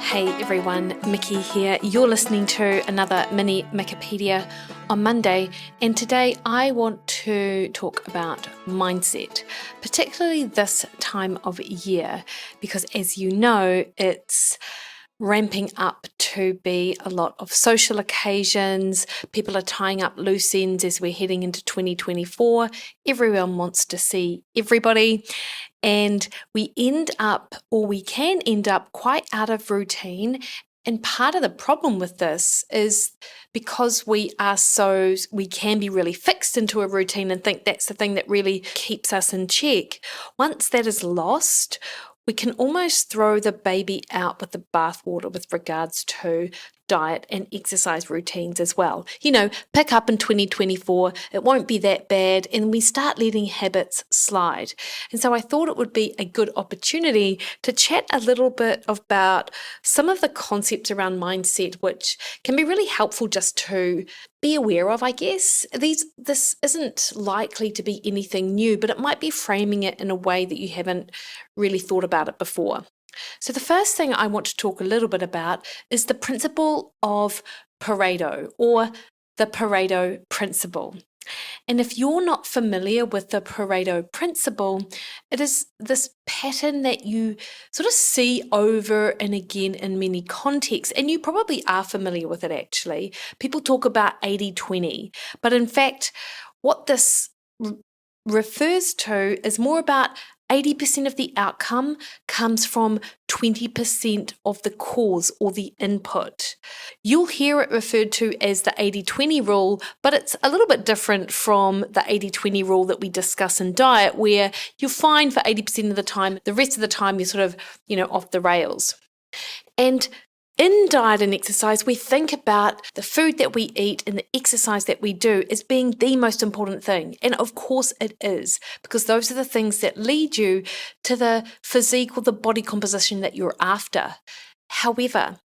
Hey everyone, Mikki here. You're listening to another mini Mikkipedia on Monday, and today I want to talk about mindset, particularly this time of year, because as you know, it's ramping up to be a lot of social occasions. People are tying up loose ends as we're heading into 2024. Everyone wants to see everybody. And we can end up quite out of routine. And part of the problem with this is because we can be really fixed into a routine and think that's the thing that really keeps us in check. Once that is lost, we can almost throw the baby out with the bathwater with regards to diet and exercise routines as well. Pick up in 2024, it won't be that bad, and we start letting habits slide. And so I thought it would be a good opportunity to chat a little bit about some of the concepts around mindset, which can be really helpful just to be aware of, I guess. This isn't likely to be anything new, but it might be framing it in a way that you haven't really thought about it before. So the first thing I want to talk a little bit about is the principle of Pareto, or the Pareto principle. And if you're not familiar with the Pareto principle, it is this pattern that you sort of see over and again in many contexts, and you probably are familiar with it actually. People talk about 80-20, but in fact, what this refers to is more about 80% of the outcome comes from 20% of the cause or the input. You'll hear it referred to as the 80-20 rule, but it's a little bit different from the 80-20 rule that we discuss in diet, where you're fine for 80% of the time, the rest of the time you're sort of, off the rails. And in diet and exercise, we think about the food that we eat and the exercise that we do as being the most important thing. And of course it is, because those are the things that lead you to the physique or the body composition that you're after. However,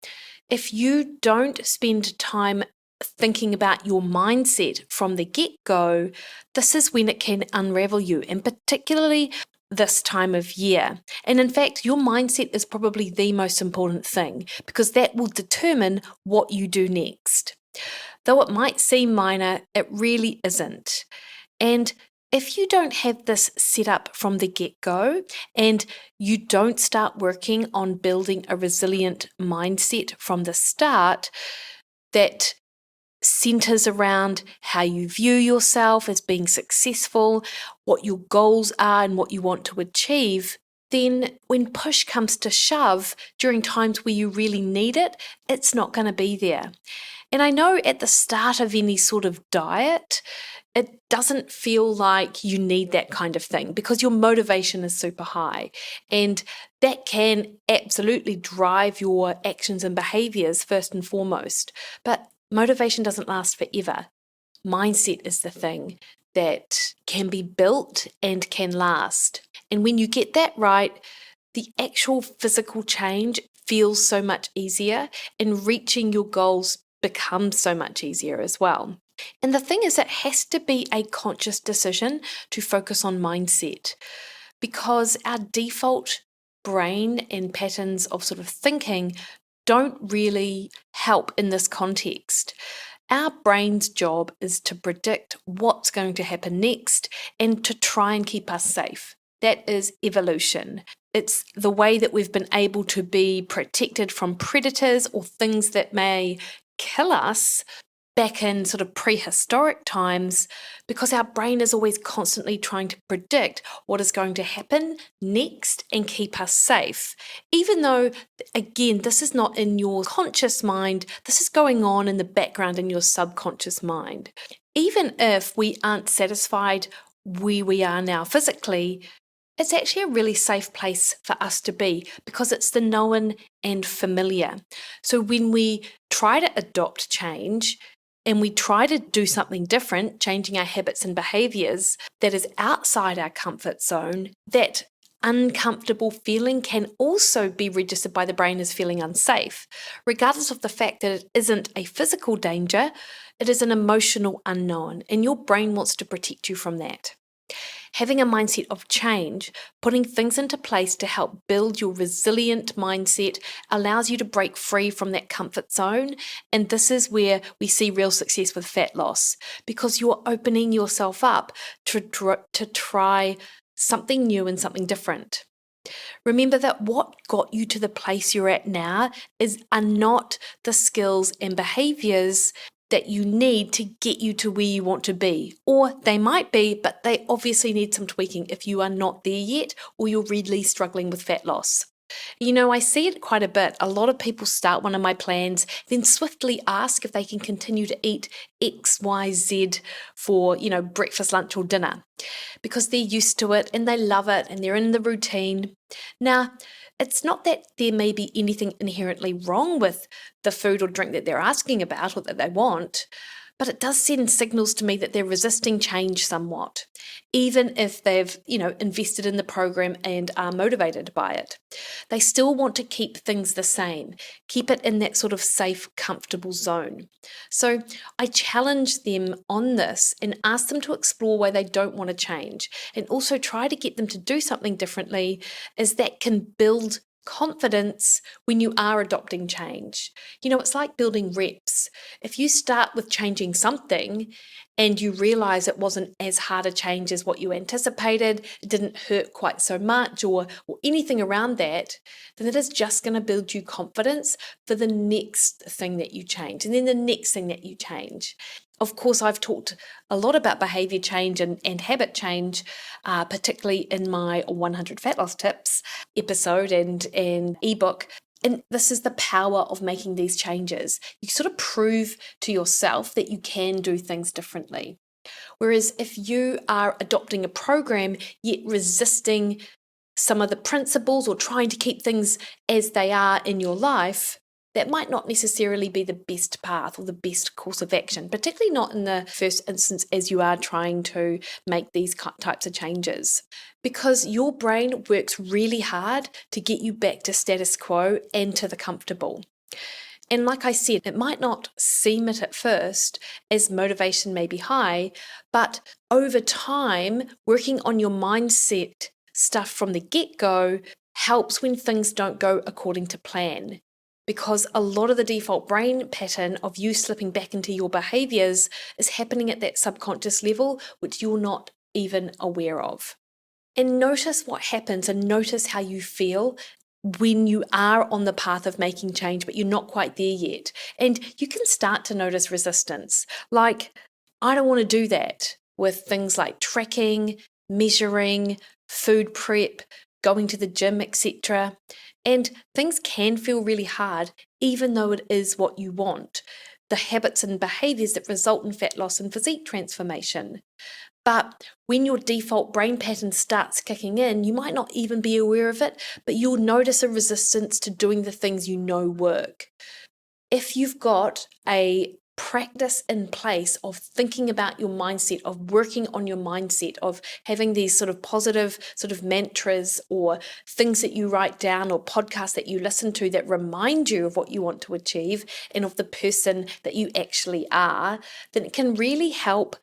if you don't spend time thinking about your mindset from the get-go, this is when it can unravel you, and particularly this time of year. And in fact, your mindset is probably the most important thing, because that will determine what you do next. Though it might seem minor, it really isn't. And if you don't have this set up from the get-go, and you don't start working on building a resilient mindset from the start that centers around how you view yourself as being successful, what your goals are and what you want to achieve, then when push comes to shove during times where you really need it, it's not going to be there. And I know at the start of any sort of diet, it doesn't feel like you need that kind of thing because your motivation is super high, and that can absolutely drive your actions and behaviors first and foremost. But motivation doesn't last forever. Mindset is the thing that can be built and can last. And when you get that right, the actual physical change feels so much easier, and reaching your goals becomes so much easier as well. And the thing is, it has to be a conscious decision to focus on mindset, because our default brain and patterns of sort of thinking don't really help in this context. Our brain's job is to predict what's going to happen next and to try and keep us safe. That is evolution. It's the way that we've been able to be protected from predators or things that may kill us back in sort of prehistoric times, because our brain is always constantly trying to predict what is going to happen next and keep us safe. Even though, again, this is not in your conscious mind, this is going on in the background in your subconscious mind. Even if we aren't satisfied where we are now physically, it's actually a really safe place for us to be, because it's the known and familiar. So when we try to adopt change, and we try to do something different, changing our habits and behaviors that is outside our comfort zone, that uncomfortable feeling can also be registered by the brain as feeling unsafe, regardless of the fact that it isn't a physical danger, it is an emotional unknown, and your brain wants to protect you from that. Having a mindset of change, putting things into place to help build your resilient mindset, allows you to break free from that comfort zone. And this is where we see real success with fat loss, because you're opening yourself up to try something new and something different. Remember that what got you to the place you're at now are not the skills and behaviors that you need to get you to where you want to be. Or they might be, but they obviously need some tweaking if you are not there yet, or you're really struggling with fat loss. I see it quite a bit. A lot of people start one of my plans, then swiftly ask if they can continue to eat X, Y, Z for, breakfast, lunch, or dinner, because they're used to it and they love it and they're in the routine. Now, it's not that there may be anything inherently wrong with the food or drink that they're asking about or that they want, but it does send signals to me that they're resisting change somewhat, even if they've, invested in the program and are motivated by it. They still want to keep things the same, keep it in that sort of safe, comfortable zone. So I challenge them on this and ask them to explore why they don't want to change, and also try to get them to do something differently, as that can build confidence when you are adopting change. It's like building reps. If you start with changing something and you realize it wasn't as hard a change as what you anticipated, it didn't hurt quite so much or anything around that, then it is just going to build you confidence for the next thing that you change and then the next thing that you change. Of course, I've talked a lot about behavior change and habit change, particularly in my 100 Fat Loss Tips episode and ebook. And this is the power of making these changes. You sort of prove to yourself that you can do things differently. Whereas if you are adopting a program yet resisting some of the principles or trying to keep things as they are in your life, that might not necessarily be the best path or the best course of action, particularly not in the first instance as you are trying to make these types of changes. Because your brain works really hard to get you back to status quo and to the comfortable. And like I said, it might not seem it at first, as motivation may be high, but over time, working on your mindset stuff from the get-go helps when things don't go according to plan. Because a lot of the default brain pattern of you slipping back into your behaviors is happening at that subconscious level, which you're not even aware of. And notice what happens and notice how you feel when you are on the path of making change, but you're not quite there yet. And you can start to notice resistance. Like, I don't want to do that with things like tracking, measuring, food prep, going to the gym, etc. And things can feel really hard, even though it is what you want. The habits and behaviors that result in fat loss and physique transformation. But when your default brain pattern starts kicking in, you might not even be aware of it, but you'll notice a resistance to doing the things you know work. If you've got a practice in place of thinking about your mindset, of working on your mindset, of having these sort of positive sort of mantras or things that you write down or podcasts that you listen to that remind you of what you want to achieve and of the person that you actually are, then it can really help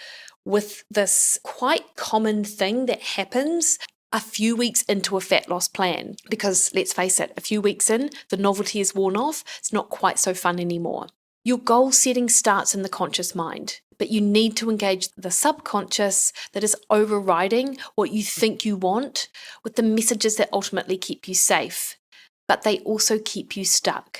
with this quite common thing that happens a few weeks into a fat loss plan. Because let's face it, a few weeks in, the novelty is worn off. It's not quite so fun anymore. Your goal setting starts in the conscious mind, but you need to engage the subconscious that is overriding what you think you want with the messages that ultimately keep you safe, but they also keep you stuck.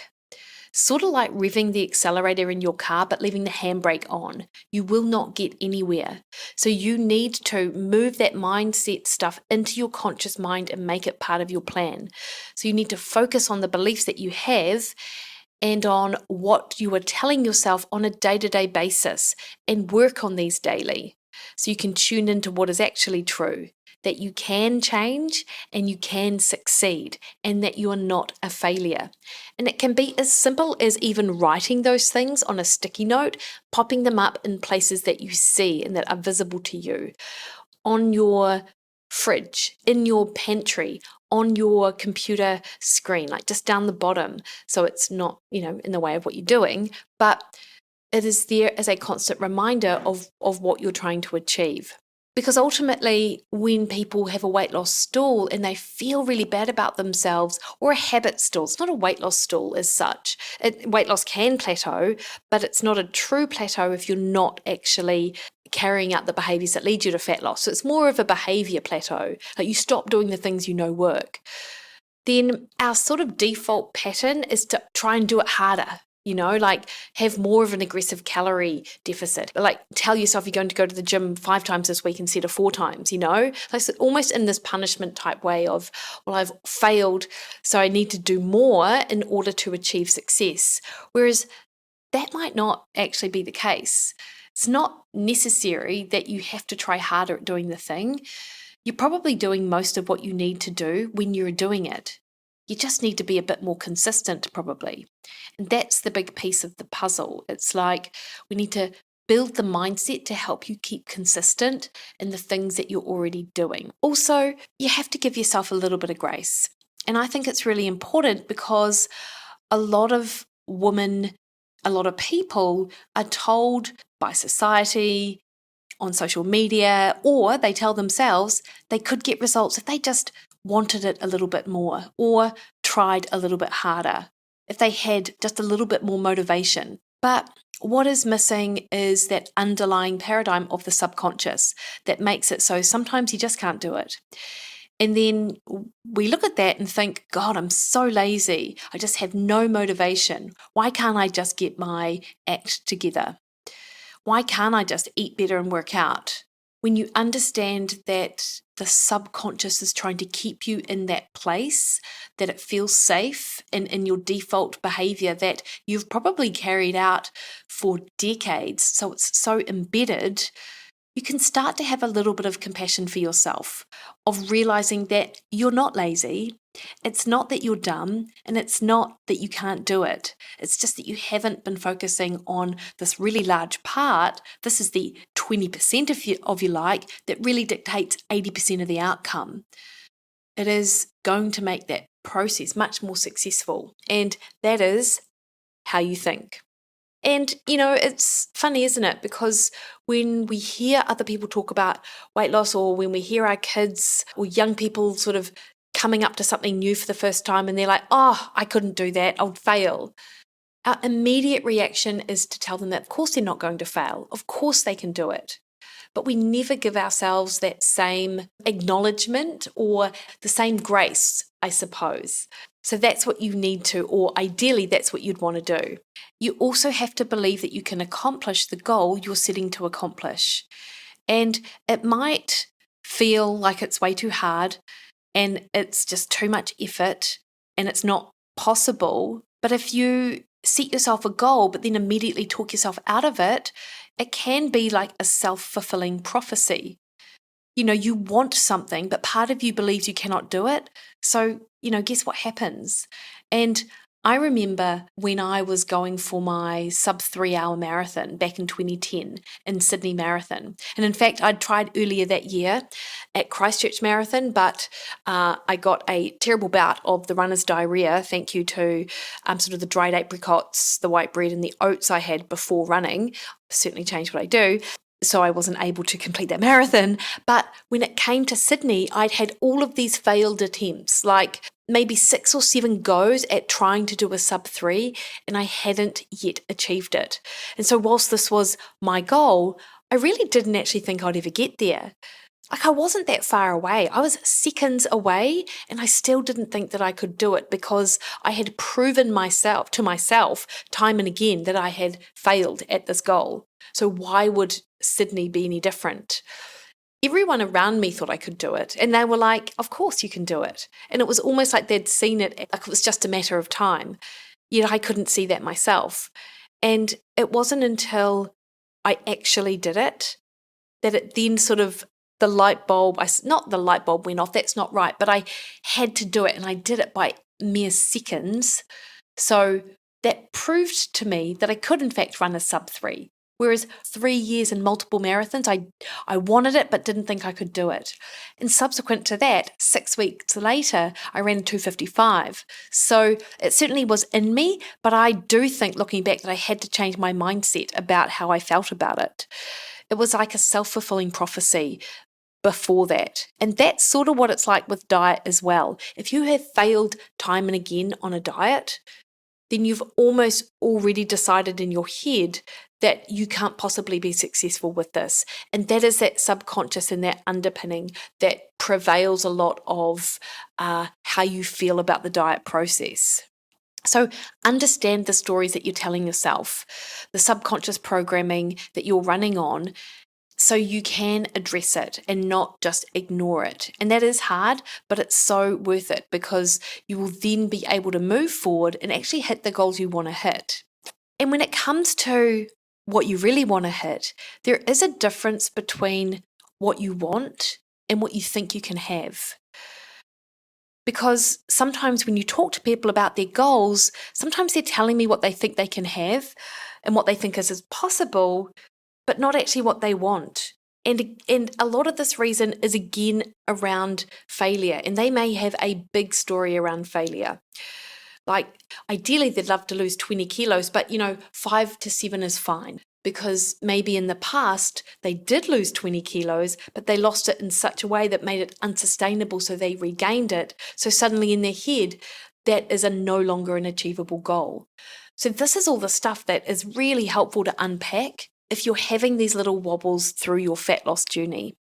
Sort of like revving the accelerator in your car but leaving the handbrake on. You will not get anywhere. So you need to move that mindset stuff into your conscious mind and make it part of your plan. So you need to focus on the beliefs that you have and on what you are telling yourself on a day-to-day basis and work on these daily. So you can tune into what is actually true, that you can change and you can succeed and that you are not a failure. And it can be as simple as even writing those things on a sticky note, popping them up in places that you see and that are visible to you, on your fridge, in your pantry, on your computer screen, like just down the bottom. So it's not, in the way of what you're doing, but it is there as a constant reminder of what you're trying to achieve. Because ultimately, when people have a weight loss stall and they feel really bad about themselves, or a habit stall, it's not a weight loss stall as such. Weight loss can plateau, but it's not a true plateau if you're not actually carrying out the behaviors that lead you to fat loss. So it's more of a behavior plateau, like you stop doing the things you know work. Then our sort of default pattern is to try and do it harder. Like have more of an aggressive calorie deficit. Like tell yourself you're going to go to the gym 5 times this week instead of 4 times, Like so almost in this punishment type way of, well, I've failed, so I need to do more in order to achieve success. Whereas that might not actually be the case. It's not necessary that you have to try harder at doing the thing. You're probably doing most of what you need to do when you're doing it. You just need to be a bit more consistent, probably. And that's the big piece of the puzzle. It's like we need to build the mindset to help you keep consistent in the things that you're already doing. Also, you have to give yourself a little bit of grace. And I think it's really important because a lot of women, a lot of people are told by society, on social media, or they tell themselves they could get results if they just wanted it a little bit more or tried a little bit harder, if they had just a little bit more motivation. But what is missing is that underlying paradigm of the subconscious that makes it so sometimes you just can't do it. And then we look at that and think, God, I'm so lazy. I just have no motivation. Why can't I just get my act together? Why can't I just eat better and work out? When you understand that the subconscious is trying to keep you in that place, that it feels safe in your default behavior that you've probably carried out for decades, so it's so embedded, you can start to have a little bit of compassion for yourself, of realizing that you're not lazy. It's not that you're dumb, and it's not that you can't do it. It's just that you haven't been focusing on this really large part. This is the 20% of your like that really dictates 80% of the outcome. It is going to make that process much more successful, and that is how you think. And, it's funny, isn't it? Because when we hear other people talk about weight loss, or when we hear our kids or young people sort of coming up to something new for the first time and they're like, oh, I couldn't do that, I would fail. Our immediate reaction is to tell them that, of course, they're not going to fail. Of course, they can do it. But we never give ourselves that same acknowledgement or the same grace, I suppose. So that's what you need to, or ideally that's what you'd want to do. You also have to believe that you can accomplish the goal you're setting to accomplish. And it might feel like it's way too hard and it's just too much effort and it's not possible. But if you set yourself a goal but then immediately talk yourself out of it, it can be like a self-fulfilling prophecy. You want something, but part of you believes you cannot do it. So, guess what happens? And I remember when I was going for my sub 3-hour marathon back in 2010 in Sydney Marathon. And in fact, I'd tried earlier that year at Christchurch Marathon, but I got a terrible bout of the runner's diarrhea, thank you to sort of the dried apricots, the white bread and the oats I had before running. Certainly changed what I do. So I wasn't able to complete that marathon. But when it came to Sydney, I'd had all of these failed attempts, like maybe 6 or 7 goes at trying to do a sub 3, and I hadn't yet achieved it. And so whilst this was my goal, I really didn't actually think I'd ever get there. Like, I wasn't that far away. I was seconds away, and I still didn't think that I could do it because I had proven to myself time and again that I had failed at this goal. So why would Sydney be any different? Everyone around me thought I could do it, and they were like, of course you can do it. And it was almost like they'd seen it, like it was just a matter of time. Yet I couldn't see that myself. And it wasn't until I actually did it that it then sort of, not the light bulb went off, that's not right, but I had to do it, and I did it by mere seconds. So that proved to me that I could in fact run a sub 3. Whereas 3 years and multiple marathons, I wanted it but didn't think I could do it. And subsequent to that, 6 weeks later, I ran 2:55. So it certainly was in me, but I do think looking back that I had to change my mindset about how I felt about it. It was like a self-fulfilling prophecy. before that. And that's sort of what it's like with diet as well. If you have failed time and again on a diet, then you've almost already decided in your head that you can't possibly be successful with this. And that is that subconscious and that underpinning that prevails a lot of how you feel about the diet process. So understand the stories that you're telling yourself, the subconscious programming that you're running on, so you can address it and not just ignore it. And that is hard, but it's so worth it because you will then be able to move forward and actually hit the goals you want to hit. And when it comes to what you really want to hit, there is a difference between what you want and what you think you can have. Because sometimes when you talk to people about their goals, sometimes they're telling me what they think they can have and what they think is possible, but not actually what they want. And a lot of this reason is again around failure. And they may have a big story around failure. Like ideally they'd love to lose 20 kilos, but 5 to 7 is fine. Because maybe in the past they did lose 20 kilos, but they lost it in such a way that made it unsustainable. So they regained it. So suddenly in their head, that is no longer an achievable goal. So this is all the stuff that is really helpful to unpack if you're having these little wobbles through your fat loss journey.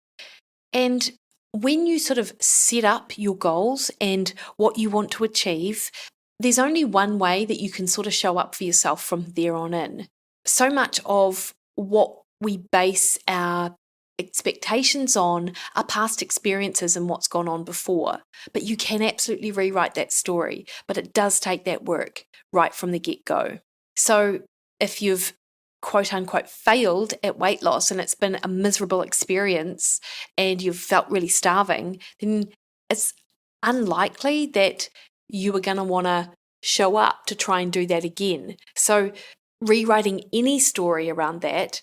And when you sort of set up your goals and what you want to achieve, there's only one way that you can sort of show up for yourself from there on in. So much of what we base our expectations on are past experiences and what's gone on before. But you can absolutely rewrite that story, but it does take that work right from the get-go. So if you've quote unquote failed at weight loss and it's been a miserable experience and you've felt really starving, then it's unlikely that you are going to want to show up to try and do that again. So rewriting any story around that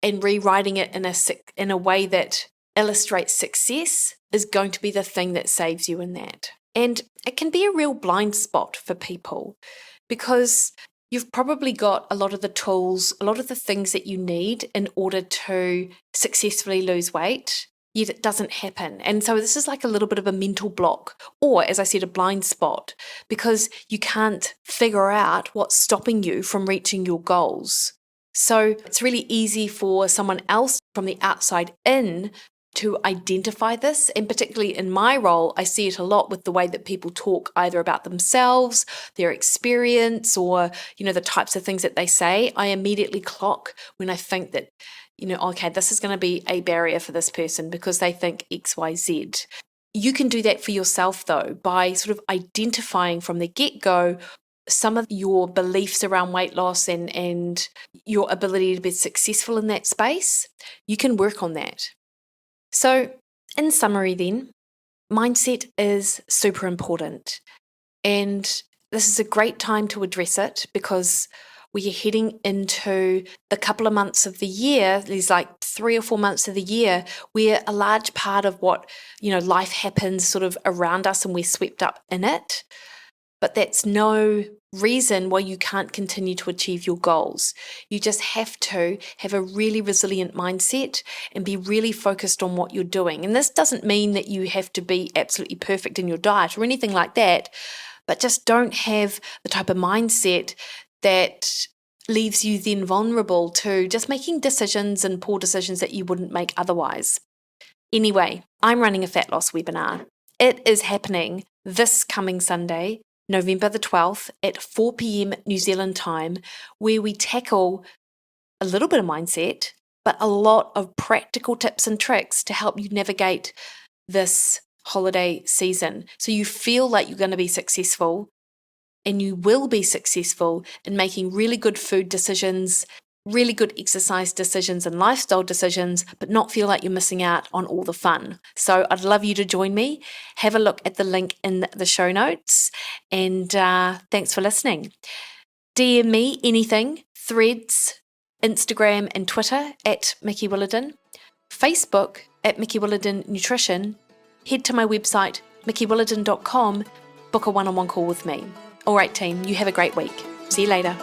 and rewriting it in a way that illustrates success is going to be the thing that saves you in that. And it can be a real blind spot for people because you've probably got a lot of the tools, a lot of the things that you need in order to successfully lose weight, yet it doesn't happen. And so this is like a little bit of a mental block, or as I said, a blind spot, because you can't figure out what's stopping you from reaching your goals. So it's really easy for someone else from the outside in to identify this. And particularly in my role, I see it a lot with the way that people talk either about themselves, their experience, or, the types of things that they say. I immediately clock when I think that, okay, this is going to be a barrier for this person because they think X, Y, Z. You can do that for yourself though, by sort of identifying from the get-go some of your beliefs around weight loss and your ability to be successful in that space. You can work on that. So in summary then, mindset is super important. And this is a great time to address it because we are heading into the couple of months of the year, there's like 3 or 4 months of the year, where a large part of what, life happens sort of around us and we're swept up in it. But that's no reason why you can't continue to achieve your goals. You just have to have a really resilient mindset and be really focused on what you're doing. And this doesn't mean that you have to be absolutely perfect in your diet or anything like that, but just don't have the type of mindset that leaves you then vulnerable to just making decisions and poor decisions that you wouldn't make otherwise. Anyway, I'm running a fat loss webinar. It is happening this coming Sunday, November the 12th at 4 p.m. New Zealand time, where we tackle a little bit of mindset, but a lot of practical tips and tricks to help you navigate this holiday season. So you feel like you're going to be successful, and you will be successful in making really good food decisions, really good exercise decisions and lifestyle decisions, but not feel like you're missing out on all the fun. So I'd love you to join me. Have a look at the link in the show notes. And thanks for listening. DM me anything, Threads, Instagram and Twitter at Mikki Williden, Facebook at Mikki Williden Nutrition. Head to my website, mikkiwilliden.com, book a one-on-one call with me. All right, team, you have a great week. See you later.